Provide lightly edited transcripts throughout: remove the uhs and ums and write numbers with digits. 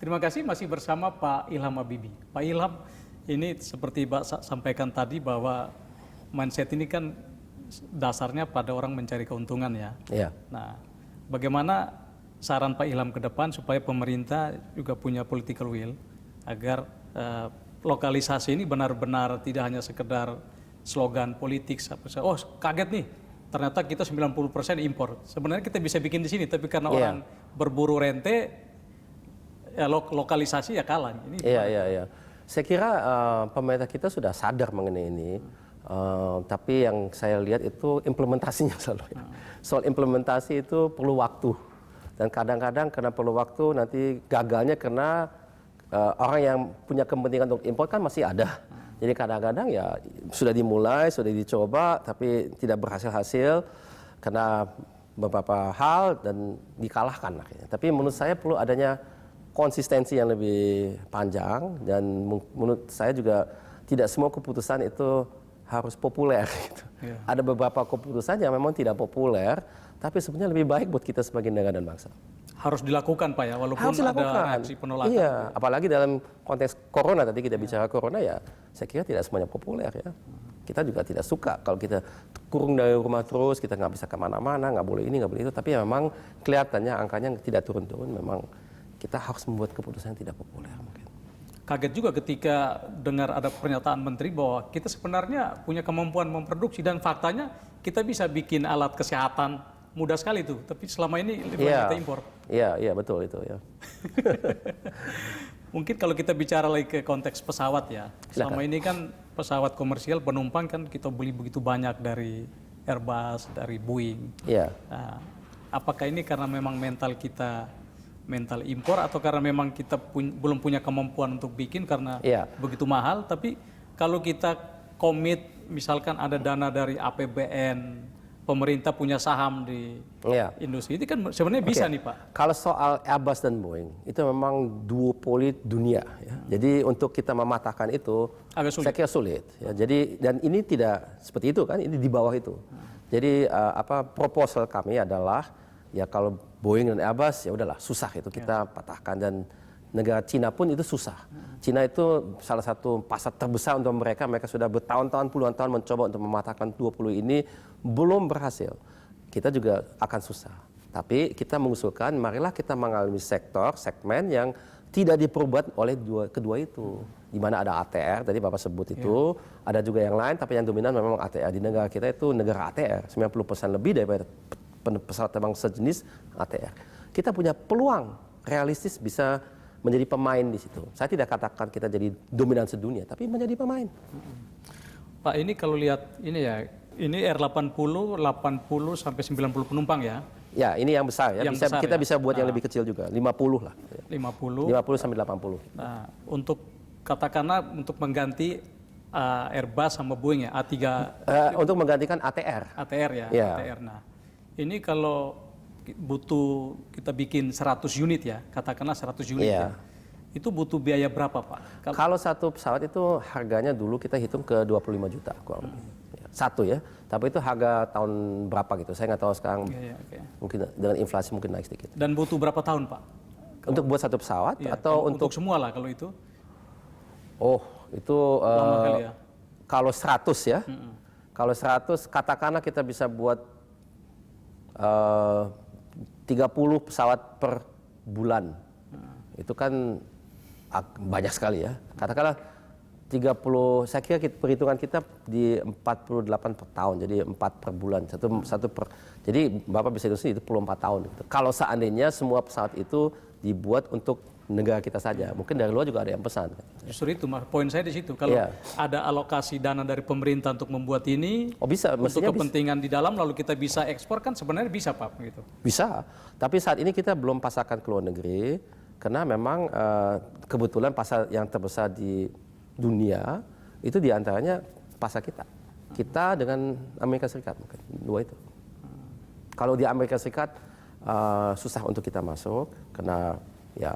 Terima kasih masih bersama Pak Ilham Habibie. Pak Ilham, ini seperti Pak sampaikan tadi bahwa mindset ini kan dasarnya pada orang mencari keuntungan ya. Iya. Nah, bagaimana saran Pak Ilham ke depan supaya pemerintah juga punya political will agar lokalisasi ini benar-benar tidak hanya sekedar slogan politik. Oh kaget nih, ternyata kita 90% impor. Sebenarnya kita bisa bikin di sini, tapi karena orang berburu rente, ya lokalisasi ya kalah. Iya. Saya kira pemerintah kita sudah sadar mengenai ini. Tapi yang saya lihat itu implementasinya selalu. Soal implementasi itu perlu waktu. Dan kadang-kadang karena perlu waktu, nanti gagalnya karena orang yang punya kepentingan untuk impor kan masih ada. Jadi kadang-kadang ya sudah dimulai, sudah dicoba, tapi tidak berhasil-hasil karena beberapa hal dan dikalahkan akhirnya. Tapi menurut saya perlu adanya konsistensi yang lebih panjang, dan menurut saya juga tidak semua keputusan itu harus populer. Gitu. Ada beberapa keputusan yang memang tidak populer, tapi sebenarnya lebih baik buat kita sebagai negara dan bangsa. Harus dilakukan Pak ya, walaupun ada reaksi penolakan. Iya, apalagi dalam konteks corona, tadi kita bicara corona ya, saya kira tidak semuanya populer ya. Kita juga tidak suka kalau kita kurung dari rumah terus, kita nggak bisa kemana-mana, nggak boleh ini, nggak boleh itu. Tapi ya memang kelihatannya angkanya tidak turun-turun, memang kita harus membuat keputusan yang tidak populer mungkin. Kaget juga ketika dengar ada pernyataan menteri bahwa kita sebenarnya punya kemampuan memproduksi, dan faktanya kita bisa bikin alat kesehatan mudah sekali tuh, tapi selama ini lebih banyak kita impor. Iya betul itu ya. Mungkin kalau kita bicara lagi ke konteks pesawat ya, selama ini kan pesawat komersial penumpang kan kita beli begitu banyak dari Airbus, dari Boeing. Iya. Nah, apakah ini karena memang mental kita mental impor, atau karena memang kita belum punya kemampuan untuk bikin karena begitu mahal? Tapi kalau kita komit, misalkan ada dana dari APBN, pemerintah punya saham di industri, ini kan sebenarnya bisa nih Pak. Kalau soal Airbus dan Boeing, itu memang duopoli dunia. Ya. Jadi untuk kita mematahkan itu, saya kira sulit. Ya. Jadi, dan ini tidak seperti itu kan, ini di bawah itu. Jadi proposal kami adalah, ya kalau Boeing dan Airbus ya udahlah susah itu kita patahkan, dan negara Cina pun itu susah. Cina itu salah satu pasar terbesar untuk mereka. Mereka sudah bertahun-tahun, puluhan tahun mencoba untuk mematahkan 20 ini, belum berhasil. Kita juga akan susah. Tapi kita mengusulkan, marilah kita mengalami segmen yang tidak diperbuat oleh kedua itu. Di mana ada ATR, tadi Bapak sebut itu, ada juga yang lain, tapi yang dominan memang ATR. Di negara kita itu negara ATR, 90% lebih daripada pesawat terbang sejenis ATR. Kita punya peluang realistis bisa menjadi pemain di situ. Saya tidak katakan kita jadi dominan sedunia, tapi menjadi pemain. Pak, ini kalau lihat ini ya, ini R80, 80 sampai 90 penumpang ya. Ya, ini yang besar ya. Kita bisa buat yang lebih kecil juga, 50 lah. 50 sampai 80. Nah, untuk katakanlah untuk mengganti Airbus sama Boeing ya, A3. Untuk menggantikan ATR. ATR ya, ATR. Nah, ini kalau butuh kita bikin 100 unit ya, katakanlah 100 unit ya. Itu butuh biaya berapa Pak? Kalau satu pesawat itu harganya dulu kita hitung ke 25 juta kurang lebih. Satu ya, tapi itu harga tahun berapa gitu, saya nggak tahu sekarang. Mungkin dengan inflasi mungkin naik sedikit. Dan butuh berapa tahun Pak? Untuk buat satu pesawat atau untuk semua lah kalau itu? Oh, itu kalau 100 ya. Kalau 100 katakanlah kita bisa buat 30 pesawat per bulan. Itu kan banyak sekali ya. Katakanlah 30, saya kira perhitungan kita di 48 per tahun, jadi 4 per bulan, jadi Bapak bisa hitung itu 24 tahun. Gitu. Kalau seandainya semua pesawat itu dibuat untuk negara kita saja, mungkin dari luar juga ada yang pesan. Justru itu poin saya di situ. Kalau ada alokasi dana dari pemerintah untuk membuat ini, bisa, untuk kepentingan di dalam, lalu kita bisa ekspor, kan sebenarnya bisa Pak gitu. Bisa, tapi saat ini kita belum pasarkan ke luar negeri karena memang kebetulan pasar yang terbesar di dunia itu diantaranya pasar kita. Kita dengan Amerika Serikat mungkin dua itu. Kalau di Amerika Serikat susah untuk kita masuk karena ya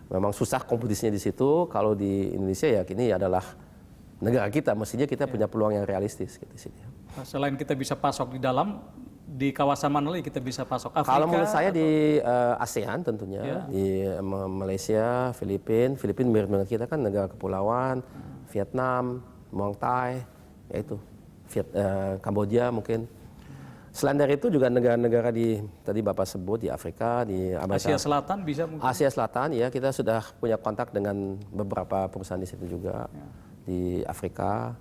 memang susah kompetisinya di situ. Kalau di Indonesia ya ini adalah negara kita, mestinya kita punya peluang yang realistis gitu di sini. Selain kita bisa pasok di dalam, di kawasan mana lagi kita bisa pasok? Afrika? Kalau menurut saya di ASEAN tentunya, di Malaysia, Filipina mirip dengan kita kan negara kepulauan, Vietnam, Muang Thai, yaitu Kamboja mungkin. Selain dari itu juga negara-negara di tadi Bapak sebut di Afrika, di Amerika. Asia Selatan bisa mungkin? Asia Selatan ya, kita sudah punya kontak dengan beberapa perusahaan di situ juga, di Afrika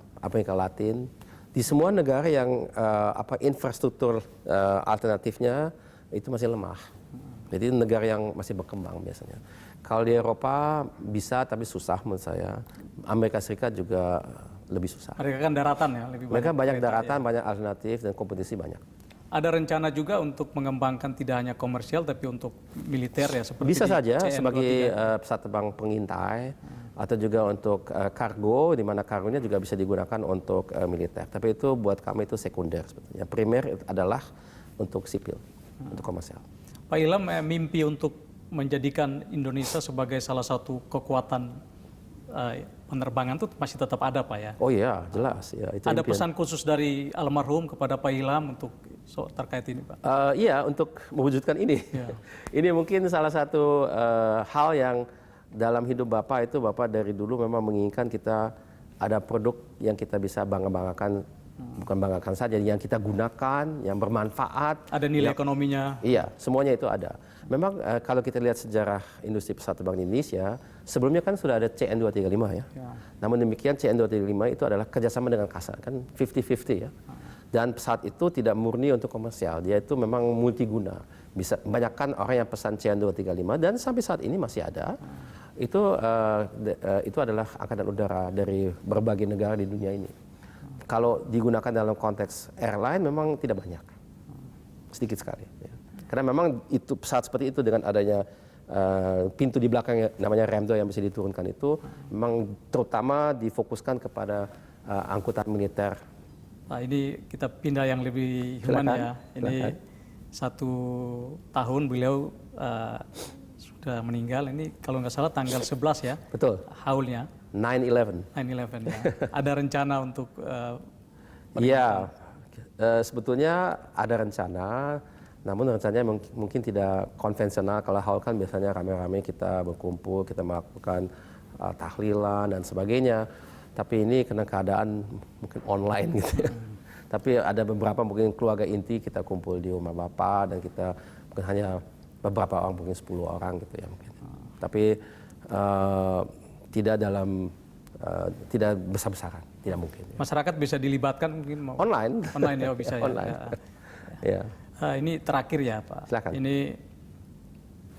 Latin. Di semua negara yang infrastruktur alternatifnya itu masih lemah. Jadi negara yang masih berkembang biasanya. Kalau di Eropa bisa tapi susah menurut saya. Amerika Serikat juga lebih susah. Mereka kan daratan ya, lebih banyak. Mereka banyak daratan, banyak alternatif dan kompetisi banyak. Ada rencana juga untuk mengembangkan tidak hanya komersial tapi untuk militer ya seperti bisa saja CN23. Sebagai pesawat terbang pengintai atau juga untuk kargo, di mana kargonya juga bisa digunakan untuk militer. Tapi itu buat kami itu sekunder sebetulnya. Primer adalah untuk sipil, untuk komersial. Pak Ilham, mimpi untuk menjadikan Indonesia sebagai salah satu kekuatan penerbangan itu masih tetap ada, Pak ya? Oh iya, jelas. Ya, itu ada impian. Pesan khusus dari almarhum kepada Pak Ilham untuk terkait ini, Pak? Iya, untuk mewujudkan ini. Ya. Ini mungkin salah satu hal yang dalam hidup Bapak itu, Bapak dari dulu memang menginginkan kita ada produk yang kita bisa bangga-banggakan, bukan banggakan saja, yang kita gunakan, yang bermanfaat. Ada nilai ekonominya. Iya, semuanya itu ada. Memang kalau kita lihat sejarah industri pesawat terbang di Indonesia, sebelumnya kan sudah ada CN235 ya. Namun demikian CN235 itu adalah kerjasama dengan KASA, kan 50-50 ya. Dan pesawat itu tidak murni untuk komersial, dia itu memang multiguna. Bisa banyakkan orang yang pesan CN235 dan sampai saat ini masih ada. Itu adalah angkatan udara dari berbagai negara di dunia ini. Kalau digunakan dalam konteks airline memang tidak banyak, sedikit sekali. Ya. Karena memang itu pesawat seperti itu dengan adanya pintu di belakang namanya ramdo yang bisa diturunkan itu memang terutama difokuskan kepada angkutan militer. Nah, ini kita pindah yang lebih human ya. Ini 1 tahun beliau sudah meninggal. Ini kalau nggak salah tanggal 11 ya. Betul. Haulnya. 9/11 ya. Ada rencana untuk Iya, sebetulnya ada rencana, namun rencananya mungkin tidak konvensional. Kalau haul kan biasanya rame-rame kita berkumpul, kita melakukan tahlilan dan sebagainya. Tapi ini karena keadaan mungkin online gitu ya. Tapi ada beberapa mungkin keluarga inti kita kumpul di rumah Bapak dan kita bukan hanya beberapa orang, mungkin 10 orang gitu ya mungkin. Tapi tidak besar-besaran, tidak mungkin. Ya. Masyarakat bisa dilibatkan mungkin mau online ya bisa online. Ya. Ini terakhir ya Pak. Silakan. Ini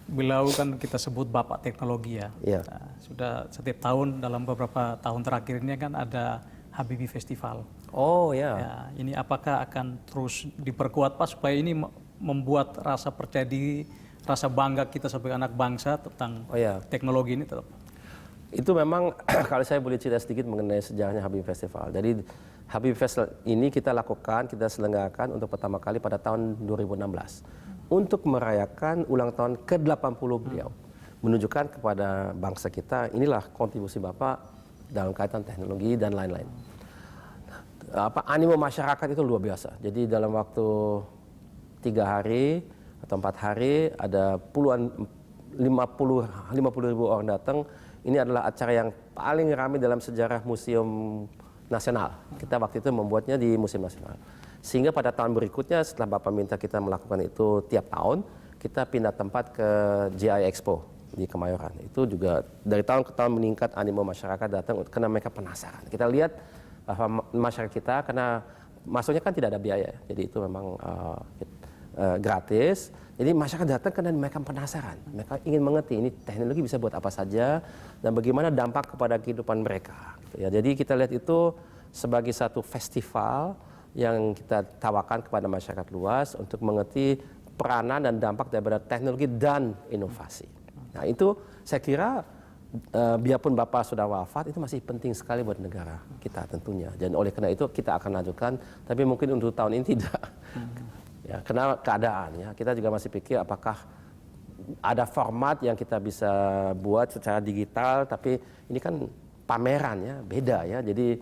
beliau kan kita sebut Bapak Teknologi ya. Ya. Sudah setiap tahun dalam beberapa tahun terakhir ini kan ada Habibie Festival. Oh ya. Ini apakah akan terus diperkuat Pak supaya ini membuat rasa percaya diri, rasa bangga kita sebagai anak bangsa tentang teknologi ini tetap. Itu memang kalau saya boleh cerita sedikit mengenai sejarahnya Habibie Festival. Jadi Habibie Festival ini kita lakukan, kita selenggarakan untuk pertama kali pada tahun 2016 untuk merayakan ulang tahun ke-80 beliau. Menunjukkan kepada bangsa kita inilah kontribusi Bapak dalam kaitan teknologi dan lain-lain. Animo masyarakat itu luar biasa. Jadi dalam waktu 3 hari atau 4 hari ada 50 ribu orang datang. Ini adalah acara yang paling ramai dalam sejarah Museum Nasional. Kita waktu itu membuatnya di Museum Nasional. Sehingga pada tahun berikutnya setelah Bapak minta kita melakukan itu tiap tahun, kita pindah tempat ke GI Expo di Kemayoran. Itu juga dari tahun ke tahun meningkat animo masyarakat datang karena mereka penasaran. Kita lihat bahwa masyarakat kita karena masuknya kan tidak ada biaya. Jadi itu memang gratis. Jadi masyarakat datang karena mereka penasaran. Mereka ingin mengerti ini teknologi bisa buat apa saja dan bagaimana dampak kepada kehidupan mereka. Ya, jadi kita lihat itu sebagai satu festival yang kita tawarkan kepada masyarakat luas untuk mengerti peranan dan dampak daripada teknologi dan inovasi. Nah itu saya kira biarpun Bapak sudah wafat itu masih penting sekali buat negara kita tentunya. Dan oleh karena itu kita akan lanjutkan, tapi mungkin untuk tahun ini tidak. Ya, karena keadaan ya, kita juga masih pikir apakah ada format yang kita bisa buat secara digital, tapi ini kan pameran ya, beda ya. Jadi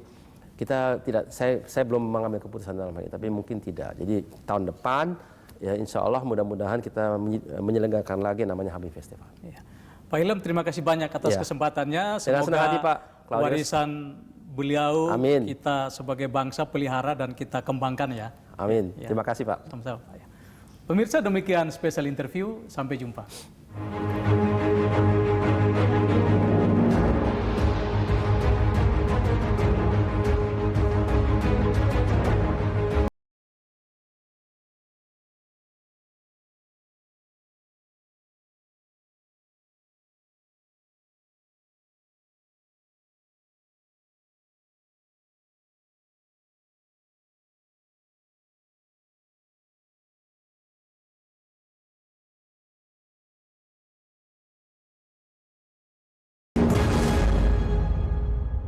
kita tidak, saya belum mengambil keputusan dalam hal ini, tapi mungkin tidak. Jadi tahun depan ya insya Allah mudah-mudahan kita menyelenggarakan lagi namanya HAMI Festival. Ya. Pak Ilham, terima kasih banyak atas kesempatannya. Dengan senang hati, Pak Claudius. Warisan beliau Amin. kita sebagai bangsa pelihara dan kita kembangkan ya. Amin. Ya. Terima kasih Pak. Sama-sama. Pemirsa, demikian spesial interview. Sampai jumpa.